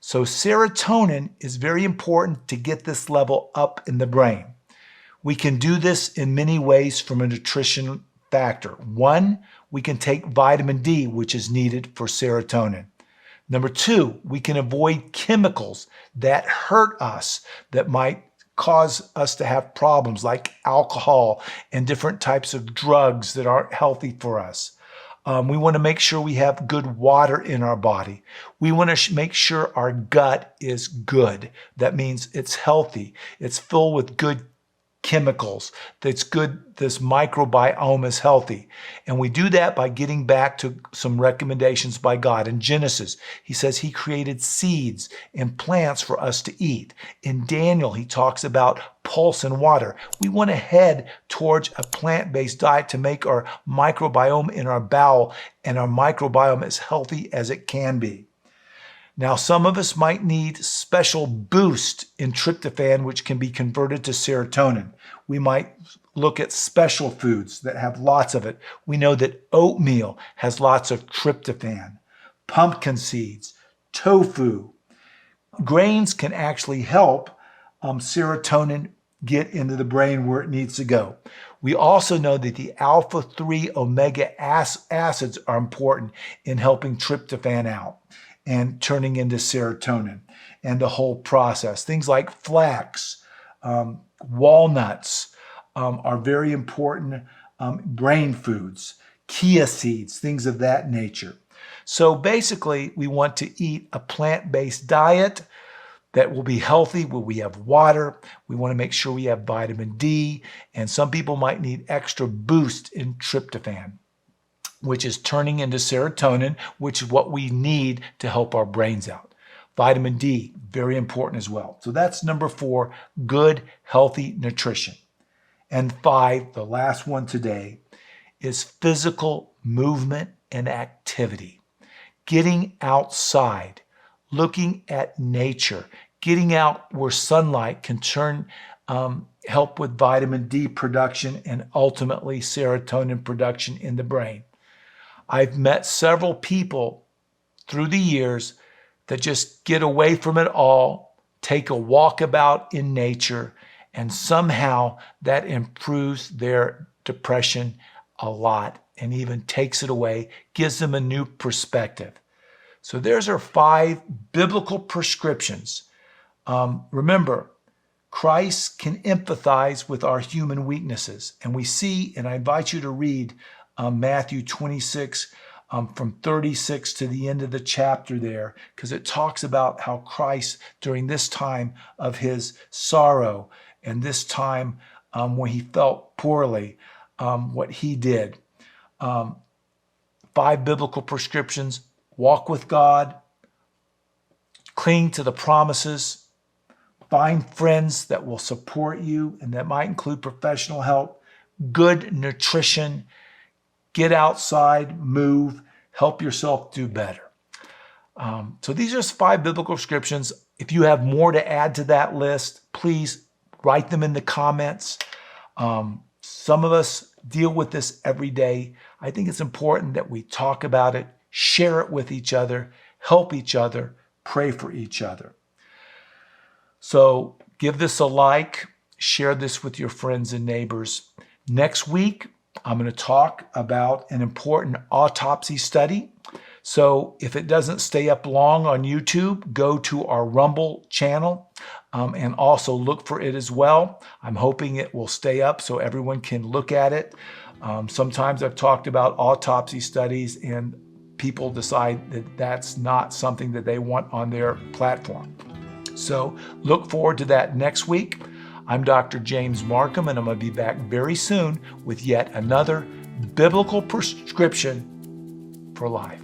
So serotonin is very important to get this level up in the brain. We can do this in many ways from a nutrition factor. One, we can take vitamin D, which is needed for serotonin. Number two, we can avoid chemicals that hurt us, that might cause us to have problems like alcohol and different types of drugs that aren't healthy for us. We want to make sure we have good water in our body. We want to make sure our gut is good. That means it's healthy. It's filled with good chemicals. That's good. This microbiome is healthy. And we do that by getting back to some recommendations by God. In Genesis, he says he created seeds and plants for us to eat. In Daniel, he talks about pulse and water. We want to head towards a plant-based diet to make our microbiome in our bowel and our microbiome as healthy as it can be. Now, some of us might need special boost in tryptophan, which can be converted to serotonin. We might look at special foods that have lots of it. We know that oatmeal has lots of tryptophan, pumpkin seeds, tofu. Grains can actually help serotonin get into the brain where it needs to go. We also know that the alpha-3 omega acids are important in helping tryptophan out and turning into serotonin and the whole process. Things like flax, walnuts are very important brain foods, chia seeds, things of that nature. So basically, we want to eat a plant-based diet that will be healthy, where we have water. We want to make sure we have vitamin D, and some people might need extra boost in tryptophan, which is turning into serotonin, which is what we need to help our brains out. Vitamin D, very important as well. So that's number 4, good, healthy nutrition. And 5, the last one today, is physical movement and activity. Getting outside, looking at nature, getting out where sunlight can help with vitamin D production and ultimately serotonin production in the brain. I've met several people through the years that just get away from it all, take a walkabout in nature, and somehow that improves their depression a lot and even takes it away, gives them a new perspective. So there's our 5 biblical prescriptions. Remember, Christ can empathize with our human weaknesses. And we see, and I invite you to read Matthew 26 from 36 to the end of the chapter there, because it talks about how Christ, during this time of his sorrow and this time when he felt poorly, what he did. 5 biblical prescriptions: walk with God, cling to the promises, find friends that will support you, and that might include professional help, good nutrition, get outside, move, help yourself do better. So these are just 5 biblical prescriptions. If you have more to add to that list, please write them in the comments. Some of us deal with this every day. I think it's important that we talk about it, share it with each other, help each other, pray for each other. So give this a like, share this with your friends and neighbors. Next week, I'm going to talk about an important autopsy study. So if it doesn't stay up long on YouTube, go to our Rumble channel and also look for it as well. I'm hoping it will stay up so everyone can look at it. Sometimes I've talked about autopsy studies and people decide that that's not something that they want on their platform. So look forward to that next week. I'm Dr. James Marcum, and I'm going to be back very soon with yet another biblical prescription for life.